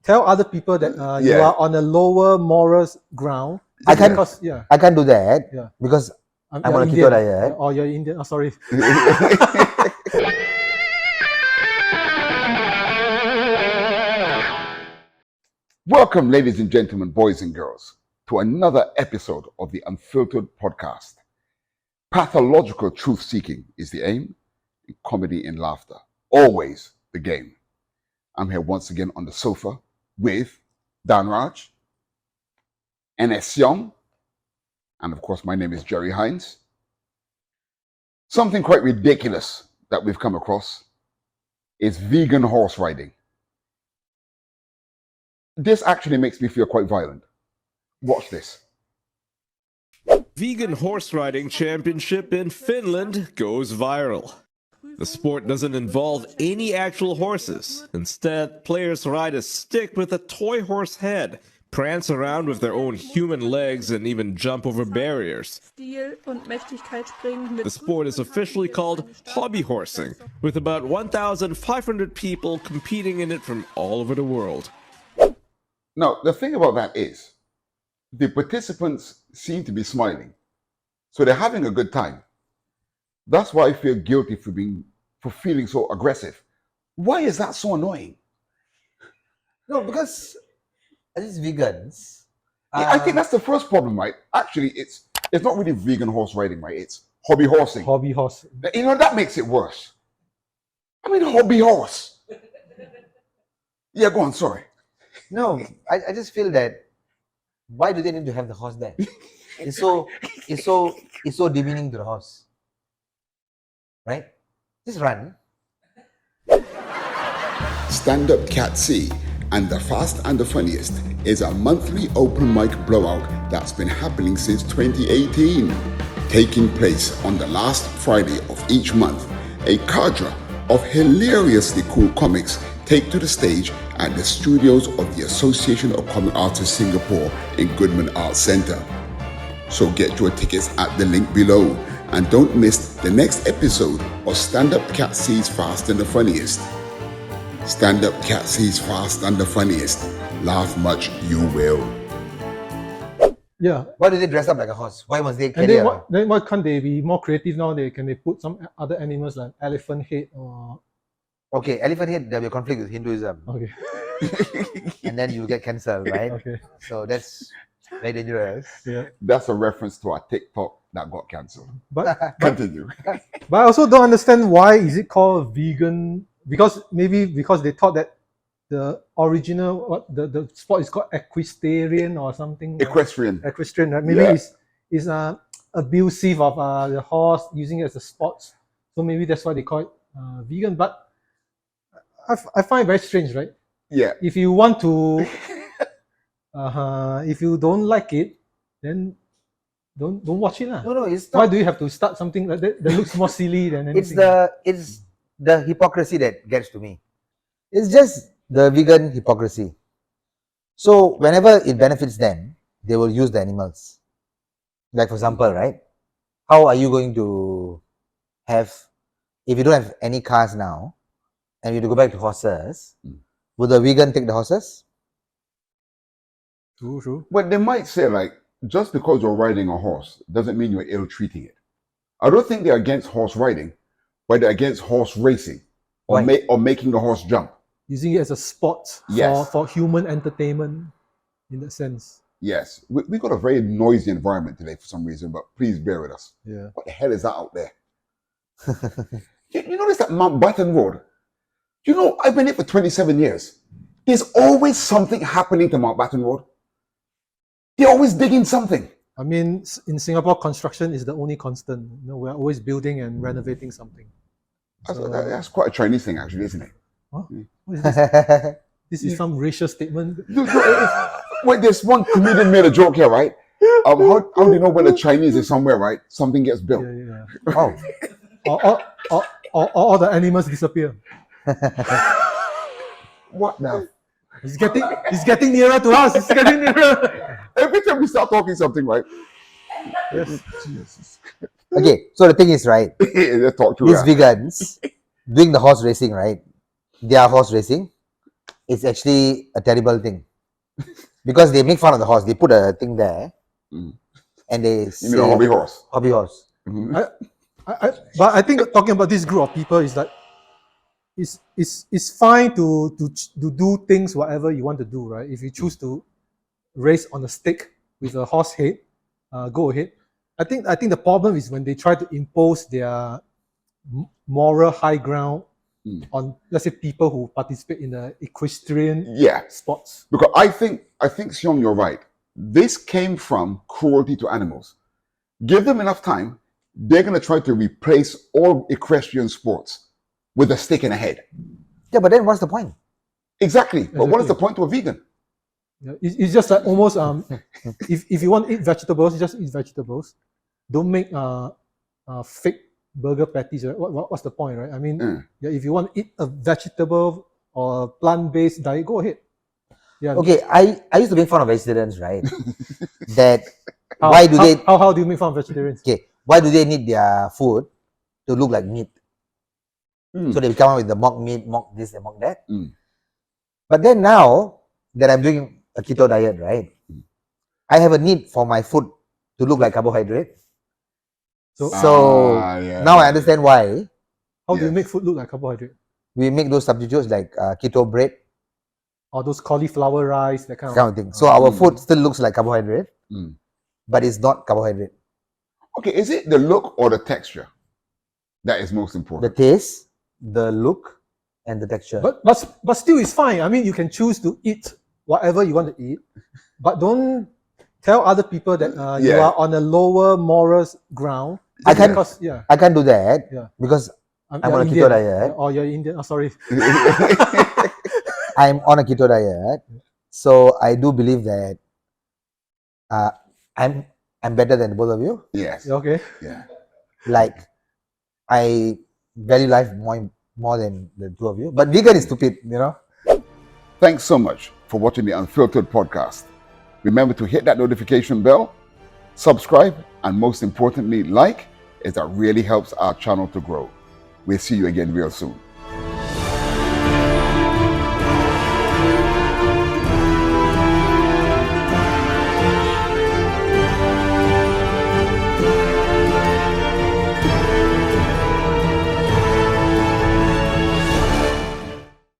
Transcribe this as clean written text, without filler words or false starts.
tell other people that you are on a lower moral ground. I can't do that because I'm on a keto diet. Oh, you're Indian. Oh, sorry. Welcome, ladies and gentlemen, boys and girls, to another episode of the Unfiltered podcast. Pathological truth-seeking is the aim, and comedy and laughter, always the game. I'm here once again on the sofa with Dan Raj, NS Young, and of course my name is Jerry Hines. Something quite ridiculous that we've come across is vegan horse riding. This actually makes me feel quite violent. Watch this. Vegan horse riding championship in Finland goes viral. The sport doesn't involve any actual horses. Instead, players ride a stick with a toy horse head, prance around with their own human legs, and even jump over barriers. The sport is officially called hobby horsing, with about 1,500 people competing in it from all over the world. Now, the thing about that is, the participants seem to be smiling. So they're having a good time. That's why I feel guilty for feeling so aggressive. Why is that so annoying? No, because these vegans. I think that's the first problem, right? Actually, it's not really vegan horse riding, right? It's hobby horsing. Hobby horse. You know, that makes it worse. I mean, hobby horse. Yeah, go on, sorry. No, I just feel that why do they need to have the horse there? It's so demeaning to the horse. Right? Just run. Stand Up Cat C and the Fast and the Funniest is a monthly open mic blowout that's been happening since 2018. Taking place on the last Friday of each month, a cadre of hilariously cool comics take to the stage at the studios of the Association of Comic Artists Singapore in Goodman Arts Centre. So get your tickets at the link below and don't miss the next episode of Stand Up Cat C's Fast and the Funniest. Stand Up Cat C's Fast and the Funniest. Laugh much you will. Yeah. Why do they dress up like a horse? Why must they And carry then why can't they be more creative now? Can they put some other animals like elephant head or... Okay, elephant head, there'll be a conflict with Hinduism. Okay. And then you get cancelled, right? Okay. So that's very dangerous. Yeah. That's a reference to our TikTok that got cancelled. But Continue. I also don't understand why is it called vegan? Because they thought that the original the sport is called equestrian or something. Equestrian. Equestrian, right? Maybe it's abusive of the horse, using it as a sport. So maybe that's why they call it vegan. But I find it very strange, right? Yeah. If you want to, if you don't like it, then don't watch it, lah. No, it's not. Why do you have to start something like that looks more silly than anything? It's the hypocrisy that gets to me. It's just the vegan hypocrisy. So whenever it benefits them, they will use the animals. Like for example, right? How are you going to have, if you don't have any cars now, and you have to go back to horses, would the vegan take the horses? True. But they might say, like, just because you're riding a horse doesn't mean you're ill-treating it. I don't think they're against horse riding, but they're against horse racing or making the horse jump. Using it as a sport for human entertainment, in that sense. Yes. We got a very noisy environment today for some reason, but please bear with us. Yeah. What the hell is that out there? You notice that Mountbatten Road? You know, I've been here for 27 years. There's always something happening to Mountbatten Road. They're always digging something. I mean, in Singapore, construction is the only constant. You know, we're always building and renovating something. That's quite a Chinese thing, actually, isn't it? Huh? What is this? This is some racial statement. Wait, there's one comedian made a joke here, right? How do you know when a Chinese is somewhere, right? Something gets built. Yeah. Oh. or all the animals disappear. What now? He's getting nearer to us. He's getting nearer. Every time we start talking something, right? Yes. Jesus. Okay, so the thing is, right? Let's talk to These vegans doing the horse racing, right? They are horse racing. it's actually a terrible thing. Because they make fun of the horse. They put a thing there Mm. and they You say mean a hobby horse? hobby horse. Mhm. But I think talking about this group of people is that it's fine to do things whatever you want to do, right? If you choose to race on a stick with a horse head, go ahead. I think the problem is when they try to impose their moral high ground on, let's say, people who participate in the equestrian Yeah, sports. because I think Sean, you're right. This came from cruelty to animals. Give them enough time, they're going to try to replace all equestrian sports with a stick in a head. Yeah, but then what's the point? Exactly. But what is the Exactly. point to a vegan? Yeah, it's just like almost if you want to eat vegetables, just eat vegetables. Don't make fake burger patties. Right? What's the point, right? I mean, yeah, if you want to eat a vegetable or a plant-based diet, go ahead. Yeah. Okay, I used to make fun of vegetarians, right? That How, why do how, they how do you make fun of vegetarians? okay? Why do they need their food to look like meat? So they come up with the mock meat, mock this, and mock that. But then now that I'm doing a keto diet, right? I have a need for my food to look like carbohydrate. So now I understand why How do you make food look like carbohydrate? we make those substitutes like keto bread, Or those cauliflower rice, that kind kind of thing. So our food still looks like carbohydrate, but it's not carbohydrate. Okay, is it the look or the texture that is most The important? taste, the look, and the texture. But still, it's fine. I mean, you can choose to eat whatever you want to eat, but don't tell other people that you Yeah. are on a lower moral ground. I can't- Because, yeah, I can't do that Yeah. because I'm you're on a keto Indian. diet. Oh, you're Indian. Oh, sorry. I'm on a keto diet, so I do believe that I'm better than both of you. Yes. Okay. Yeah. Like I value life more than the two of you. But vegan is stupid, you know. Thanks so much for watching the Unfiltered podcast. Remember to hit that notification bell, subscribe, and most importantly, like, as that really helps our channel to grow. We'll see you again real soon.